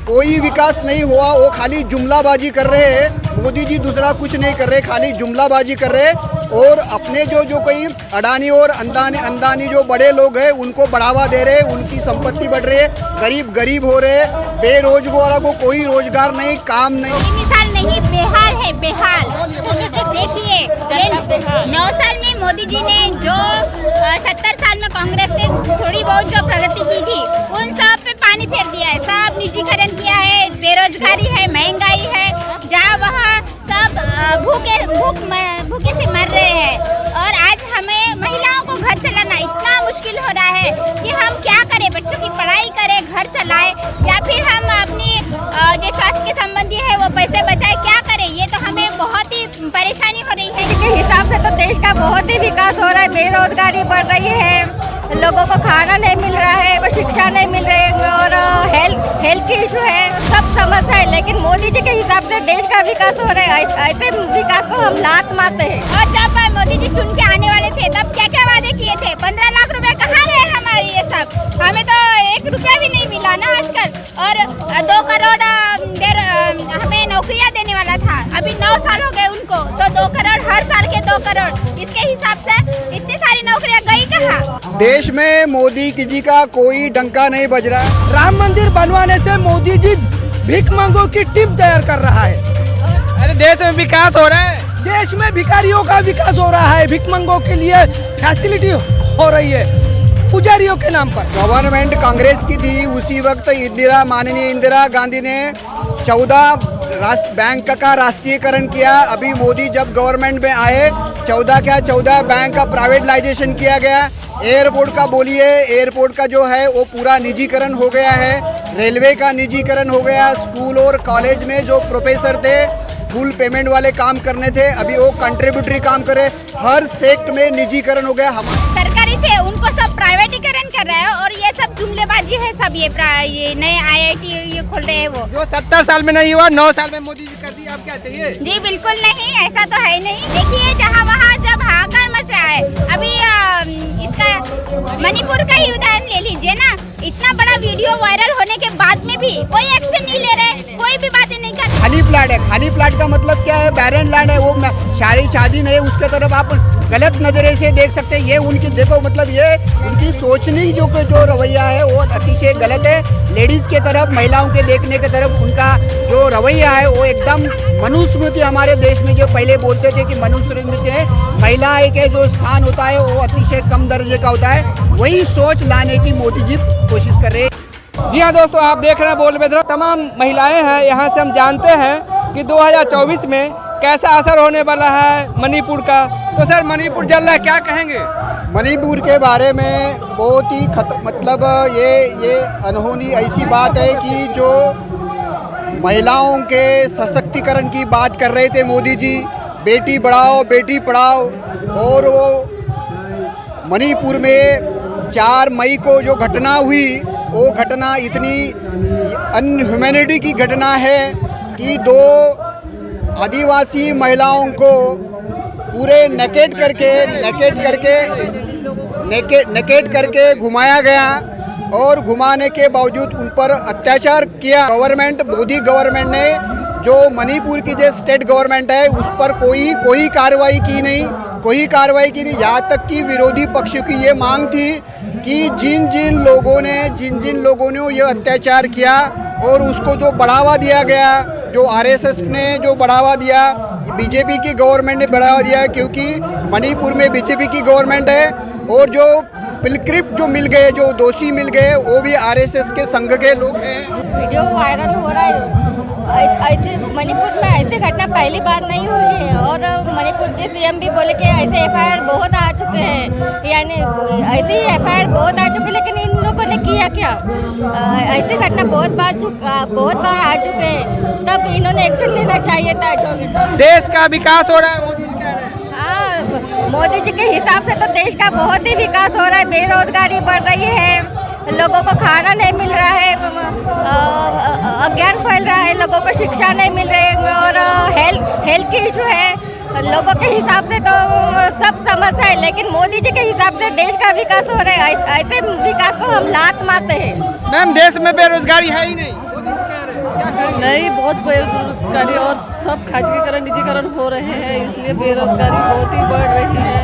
कोई विकास नहीं हुआ, वो खाली जुमलाबाजी कर रहे हैं। मोदी जी दूसरा कुछ नहीं कर रहे, खाली जुमलाबाजी कर रहे हैं। और अपने जो कोई अडानी और अंदानी जो बड़े लोग हैं उनको बढ़ावा दे रहे हैं, उनकी संपत्ति बढ़ रही है, गरीब गरीब हो रहे हैं, बेरोजगारों को कोई रोजगार नहीं, काम नहीं। मिसाल नहीं, बेहाल है बेहाल। देखिए 9 साल में मोदी जी ने जो 70 साल में कांग्रेस ने थोड़ी बहुत जो प्रगति की थी उन सब पे पानी फेर दिया है। सब निजीकरण किया है, बेरोजगारी है, महंगाई है, जहाँ वहाँ सब भूखे से मर रहे हैं। और आज हमें महिलाओं को घर चलाना इतना मुश्किल हो रहा है कि हम क्या करें, बच्चों की पढ़ाई करें, घर चलाएं, या फिर हम अपनी जो स्वास्थ्य के संबंधी है वो पैसे बचाएं, क्या करें। ये तो हमें बहुत ही परेशानी हो रही है। के हिसाब से तो देश का बहुत ही विकास हो रहा है, बेरोजगारी बढ़ रही है, लोगों को खाना नहीं मिल रहा है, शिक्षा नहीं मिल रही है, और हेल्थ की इशू है, सब समस्या है। लेकिन मोदी जी के हिसाब से देश का विकास हो रहा है, ऐसे विकास को हम लात मारते हैं। और जब मोदी जी चुन के आने वाले थे तब क्या क्या वादे किए थे? 15 लाख रुपए कहाँ गए हमारे? ये सब हमें तो 1 रुपया भी नहीं मिला ना आजकल। और 2 करोड़ हमें नौकरियां देने वाला था, अभी 9 साल हो गए उनको, तो 2 करोड़ हर साल के 2 करोड़, इसके हिसाब से इतनी सारी नौकरियां गई कहाँ? देश में मोदी जी का कोई डंका नहीं बज रहा है। राम मंदिर बनवाने से मोदी जी भीख मांगों की टीम तैयार कर रहा है। अरे देश में विकास हो रहा है, देश में भिखारियों का विकास हो रहा है, भीख मांगों के लिए फैसिलिटी हो रही है पुजारियों के नाम पर। गवर्नमेंट कांग्रेस की थी, उसी वक्त माननीय इंदिरा गांधी ने 14 बैंक का राष्ट्रीयकरण किया। अभी मोदी जब गवर्नमेंट में आए 14 बैंक का प्राइवेटाइजेशन किया गया। एयरपोर्ट का बोलिए, एयरपोर्ट का जो है वो पूरा निजीकरण हो गया है, रेलवे का निजीकरण हो गया, स्कूल और कॉलेज में जो प्रोफेसर थे फुल पेमेंट वाले काम करने थे, अभी वो कंट्रीब्यूटरी काम करे, हर सेक्ट में निजीकरण हो गया। हम सरकारी थे उनको सब प्राइवेटीकरण कर रहा है, और ये सब जुमलेबाजी है सब। ये नए IIT ये खोल रहे हैं, वो जो 70 साल में नहीं हुआ 9 साल में मोदी जी कर दी। आप क्या चाहिए? जी बिल्कुल नहीं, ऐसा तो है नहीं। देखिए जहाँ वहाँ जब हाहाकार मच रहा है, अभी इसका मणिपुर का ही उदाहरण ले लीजिए ना, इतना बड़ा वीडियो वायरल होने के बाद में भी कोई एक्शन नहीं ले रहे, कोई भी बातें नहीं कर। खाली प्लाट है, खाली प्लाट का मतलब क्या है? बैरन लैंड है, वो शादी नहीं है, उसके तरफ आप गलत नजरे से देख सकते हैं। ये उनकी देखो मतलब ये उनकी सोचने जो रवैया है वो अतिशय गलत है। लेडीज के तरफ, महिलाओं के देखने के तरफ उनका जो रवैया है वो एकदम मनुस्मृति, हमारे देश में जो पहले बोलते थे कि मनुस्मृति है, महिलाएं के जो स्थान होता है वो अतिशय कम दर्जे का होता है, वही सोच लाने की मोदी जी कोशिश कर रहे हैं। जी हाँ दोस्तों, आप देख रहे हैं बोल में तमाम महिलाएं हैं। यहाँ से हम जानते हैं कि 2024 में कैसा असर होने वाला है मणिपुर का। तो सर मणिपुर जल रहा है, क्या कहेंगे? मणिपुर के बारे में बहुत ही मतलब ये अनहोनी ऐसी बात है कि जो महिलाओं के सशक्तिकरण की बात कर रहे थे मोदी जी, बेटी बढ़ाओ बेटी पढ़ाओ, और वो मणिपुर में 4 मई को जो घटना हुई वो घटना इतनी अनह्यूमैनिटी की घटना है कि 2 आदिवासी महिलाओं को पूरे नेकेट करके घुमाया गया, और घुमाने के बावजूद उन पर अत्याचार किया। मोदी गवर्नमेंट ने जो मणिपुर की जो स्टेट गवर्नमेंट है उस पर कोई कार्रवाई की नहीं। यहाँ तक कि विरोधी पक्ष की ये मांग थी कि जिन जिन लोगों ने ये अत्याचार किया और उसको जो बढ़ावा दिया गया, जो RSS ने जो बढ़ावा दिया, बीजेपी की गवर्नमेंट ने बढ़ावा दिया, क्योंकि मणिपुर में बीजेपी की गवर्नमेंट है, और जो पिलक्रिप जो मिल गए, जो दोषी मिल गए, वो भी RSS के संघ के लोग हैं। वीडियो वायरल हो रहा है, ऐसे मणिपुर में ऐसे घटना पहली बार नहीं हुई है, और मणिपुर के CM भी बोले कि ऐसे FIR बहुत आ चुके हैं, यानी ऐसे ही FIR बहुत आ चुके, लेकिन इन लोगों ने किया क्या? ऐसी घटना बहुत बार आ चुके हैं, तब इन्होंने एक्शन लेना चाहिए था। देश का विकास हो रहा है, मोदी जी कह रहे हैं। हाँ, मोदी जी के हिसाब से तो देश का बहुत ही विकास हो रहा है, बेरोजगारी बढ़ रही है, लोगों को खाना नहीं मिल रहा है, अज्ञान फैल रहा है, लोगों को शिक्षा नहीं मिल रही है, और हेल्थ की इशू है। लोगों के हिसाब से तो सब समस्या है, लेकिन मोदी जी के हिसाब से देश का विकास हो रहा है, ऐसे विकास को हम लात मारते हैं। मैम देश में बेरोजगारी है ही नहीं, मोदी जी कह रहे हैं। महंगाई बहुत बेरोजगारी और सब खाजगीकरण निजीकरण हो रहे हैं, इसलिए बेरोजगारी बहुत ही बढ़ रही है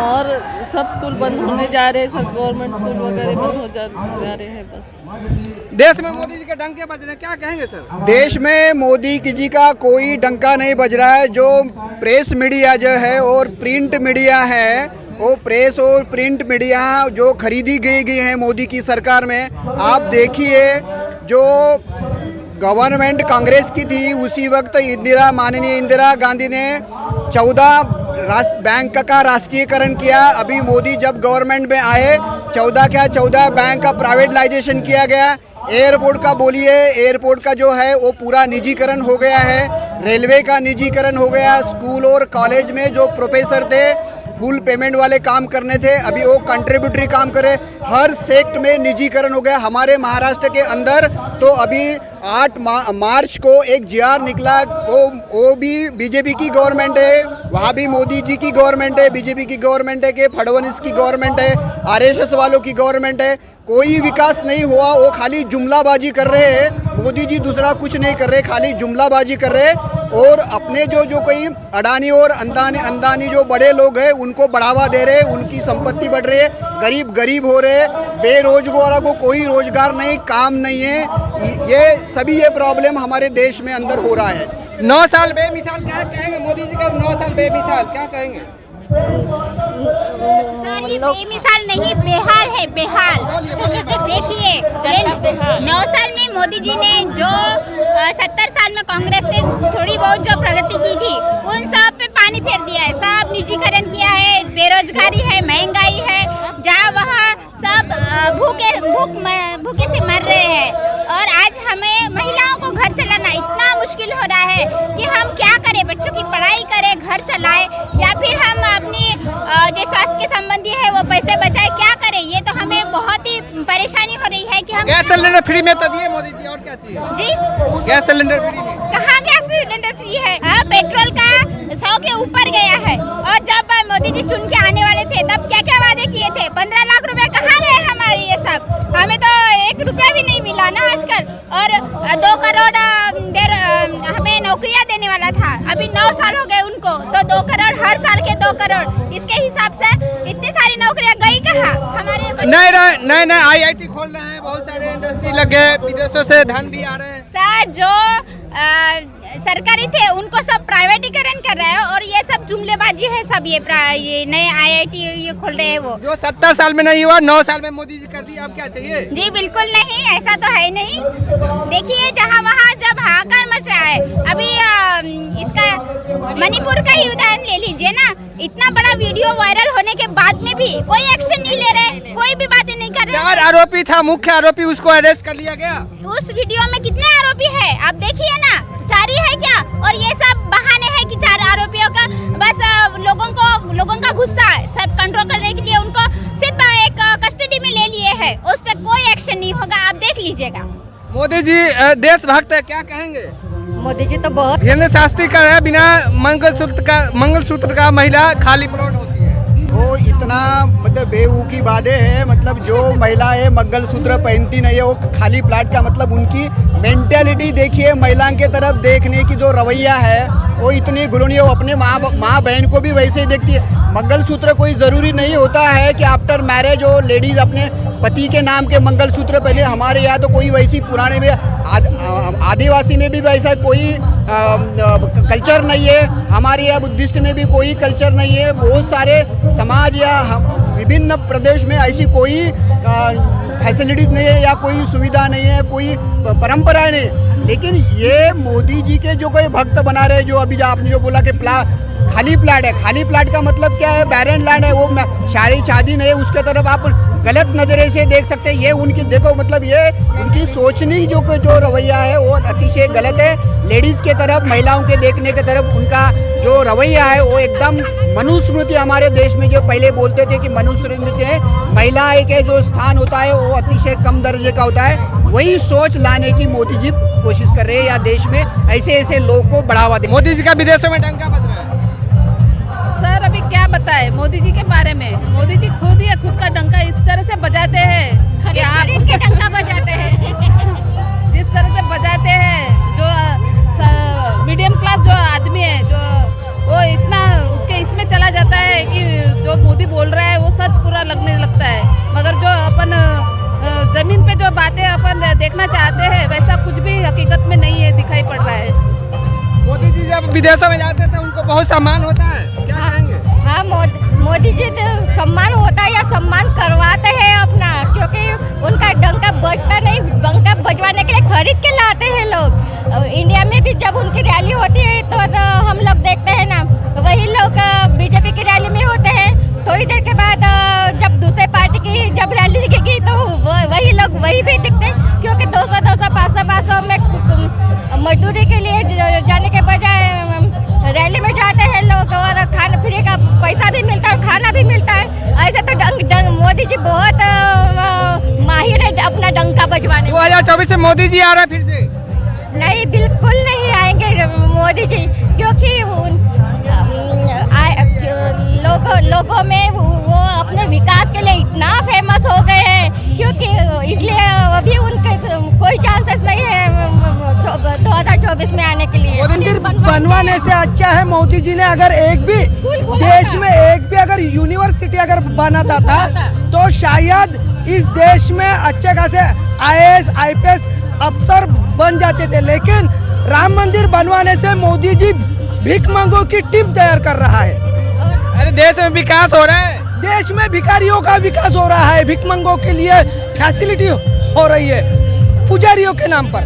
और सब स्कूल बंद होने जा रहे हैं, सब गवर्नमेंट स्कूल वगैरह बंद हो जा रहे हैं। बस देश में मोदी जी के डंके बज रहे हैं, क्या कहेंगे सर? देश में मोदी जी का कोई डंका नहीं बज रहा है। जो प्रेस मीडिया जो है और प्रिंट मीडिया है, वो प्रेस और प्रिंट मीडिया जो खरीदी गई है मोदी की सरकार में, आप देखिए जो गवर्नमेंट कांग्रेस की थी उसी वक्त माननीय इंदिरा गांधी ने 14 बैंक का राष्ट्रीयकरण किया। अभी मोदी जब गवर्नमेंट में आए 14 बैंक का प्राइवेटाइजेशन किया गया। एयरपोर्ट का बोलिए, एयरपोर्ट का जो है वो पूरा निजीकरण हो गया है। रेलवे का निजीकरण हो गया। स्कूल और कॉलेज में जो प्रोफेसर थे फुल पेमेंट वाले काम करने थे, अभी वो कंट्रीब्यूटरी काम करे। हर सेक्ट में निजीकरण हो गया। हमारे महाराष्ट्र के अंदर तो अभी 8 मार्च को एक जीआर निकला, वो भी बीजेपी की गवर्नमेंट है, वहाँ भी मोदी जी की गवर्नमेंट है, बीजेपी की गवर्नमेंट है, कि फडणवीस की गवर्नमेंट है, आरएसएस वालों की गवर्नमेंट है। कोई विकास नहीं हुआ, वो खाली जुमलाबाजी कर रहे हैं। मोदी जी दूसरा कुछ नहीं कर रहे, खाली जुमलाबाजी कर रहे हैं। और अपने जो कोई अडानी और अंदानी जो बड़े लोग हैं उनको बढ़ावा दे रहे हैं, उनकी संपत्ति बढ़ रही है, गरीब हो रहे हैं, बेरोजगारों को कोई रोजगार नहीं, काम नहीं है। ये प्रॉब्लम हमारे देश में अंदर हो रहा है। 9 साल बेमिसाल, क्या कहेंगे मोदी जी का 9 साल बेमिसाल, क्या कहेंगे? सर ये बेमिसाल नहीं, बेहाल है, बेहाल। देखिए 9 साल में मोदी जी ने जो 70 साल में कांग्रेस ने थोड़ी बहुत जो प्रगति की थी उन सब पे पानी फेर दिया है। सब निजीकरण किया है, बेरोजगारी है, महंगाई है, जहाँ वहाँ सब भूखे से मर रहे हैं। और आज हमें महिलाओं को घर चलाना इतना मुश्किल हो रहा है कि हम क्या करें, बच्चों की पढ़ाई करें, घर चलाएं, या फिर हम अपनी जो स्वास्थ्य के संबंधी है वो पैसे बचाए, क्या करें? ये तो हमें बहुत ही परेशानी हो रही है कि हम गैस सिलेंडर फ्री में तो दिए मोदी जी, और क्या चाहिए जी? गैस सिलेंडर फ्री में कहाँ गैस सिलेंडर फ्री है? पेट्रोल का 100 के ऊपर गया है। और जब मोदी जी चुन के आने वाले थे तब क्या क्या वादे किए थे? 15 लाख रुपए कहाँ गए हमारे? ये सब हमें तो 1 रुपया भी नहीं मिला ना आजकल। और 2 करोड़ हमें नौकरियां देने वाला था, अभी 9 साल हो गए उनको, तो 2 करोड़ हर साल के 2 करोड़, इसके हिसाब से इतनी सारी नौकरियां गई कहाँ हमारे? नए IIT खोल रहे हैं, बहुत सारे इंडस्ट्री लग गए, विदेशों से धन भी आ रहे हैं। सर जो सरकारी थे उनको सब प्राइवेटीकरण कर रहे हैं और ये सब जुमलेबाजी है सब। ये नए IIT ये खोल रहे हैं वो जो 70 साल में नहीं हुआ 9 साल में मोदी जी कर दिया, अब क्या चाहिए? जी बिल्कुल नहीं, ऐसा तो है नहीं। देखिए जहाँ वहाँ जब हाहाकार मच रहा है, अभी इसका मणिपुर का ही उदाहरण ले लीजिए ना, इतना बड़ा वीडियो वायरल होने के बाद में भी कोई एक्शन नहीं ले रहे, कोई भी बातें नहीं कर रहे। 4 आरोपी था, मुख्य आरोपी, उसको अरेस्ट कर लिया गया। उस वीडियो में कितने आरोपी है आप देखिए ना, 4 ही है क्या? और ये सब बहाने हैं कि 4 आरोपियों का बस लोगों का गुस्सा सब कंट्रोल करने के लिए उनको सिर्फ एक कस्टडी में ले लिए है, उस पर कोई एक्शन नहीं होगा, आप देख लीजिएगा। मोदी जी देशभक्त है, क्या कहेंगे? मोदी जी तो बहुत हिंद शास्त्री का है, बिना मंगलसूत्र का महिला खाली प्लॉट होती है। वो इतना मतलब बेवकूफ़ी बातें हैं। मतलब जो महिला है मंगलसूत्र पहनती नहीं है, वो खाली प्लाट का मतलब उनकी मेंटेलिटी देखिए, महिला के तरफ देखने की जो रवैया है वो इतनी घुलनी है। वो अपने माँ बहन को भी वैसे ही देखती है। मंगलसूत्र कोई ज़रूरी नहीं होता है कि आफ्टर मैरिज वो लेडीज़ अपने पति के नाम के मंगलसूत्र पहले। हमारे यहाँ तो कोई वैसी पुराने में आदिवासी में भी वैसा कोई कल्चर नहीं है। हमारे यहाँ बुद्धिस्ट में भी कोई कल्चर नहीं है। बहुत सारे समाज या विभिन्न प्रदेश में ऐसी कोई फैसिलिटीज़ नहीं है या कोई सुविधा नहीं है, कोई परंपराएं नहीं। लेकिन ये मोदी जी के जो कोई भक्त बना रहे, जो अभी आपने जो बोला कि खाली प्लाट है, खाली प्लाट का मतलब क्या है? बैरन लैंड है, वो शादी नहीं है, उसके तरफ आप गलत नज़रे से देख सकते हैं। ये उनकी देखो मतलब ये उनकी सोचनी जो रवैया है वो अतिशय गलत है। लेडीज़ के तरफ, महिलाओं के देखने के तरफ उनका जो रवैया है वो एकदम मनुस्मृति। हमारे देश में जो पहले बोलते थे कि मनुस्मृति है, महिला के जो स्थान होता है वो अतिशय कम दर्जे का होता है, वही सोच लाने की मोदी जी कोशिश कर रहे हैं या देश में ऐसे लोग को बढ़ावा दे। मोदी जी का विदेशों में डंका बज रहा है। सर अभी क्या बताए मोदी जी के बारे में? मोदी जी खुद ही खुद का डंका इस तरह से बजाते हैं कि आप डंका बजाते हैं जिस तरह से बजाते हैं, जो वैसा कुछ भी हकीकत में नहीं है, दिखाई पड़ रहा है। मोदी जी जब विदेशों में जाते थे उनको बहुत सम्मान होता है, क्या कहेंगे? हाँ, मोदी जी तो सम्मान होता है या सम्मान करवाते हैं अपना, क्योंकि उनका डंका बजता नहीं, डंका बजवाने के लिए खरीद के लाते हैं लोग। इंडिया में भी जब उनकी रैली होती है तो हम लोग देखते हैं ना, वही लोग बीजेपी की रैली में होते हैं, थोड़ी देर के बाद जब दूसरे पार्टी की जब रैली दिखेगी तो वही लोग वही भी दिखते हैं, क्योंकि 200-500 में मजदूरी के लिए जाने के बजाय रैली में जाते हैं लोग, और खाना फ्री का पैसा भी मिलता है और खाना भी मिलता है। ऐसे तो मोदी जी बहुत माहिर है अपना डंका बजवाने। 2024 में मोदी जी आ रहे हैं फिर से? नहीं, बिल्कुल नहीं आएंगे मोदी जी, क्योंकि लोगों में वो अपने विकास के लिए इतना फेमस हो गए हैं, क्योंकि इसलिए अभी उनके कोई चांसेस नहीं है 2024 में आने के लिए। मंदिर बनवाने से अच्छा है मोदी जी ने अगर एक भी देश में एक भी अगर यूनिवर्सिटी अगर बनाता था तो शायद इस देश में अच्छे खासे IAS IPS अफसर बन जाते थे, लेकिन राम मंदिर बनवाने से मोदी जी भीख मंगों की टीम तैयार कर रहा है। अरे देश में विकास हो रहा है, देश में भिखारियों का विकास हो रहा है, भीख मंगों के लिए फैसिलिटी हो रही है पुजारियों के नाम पर।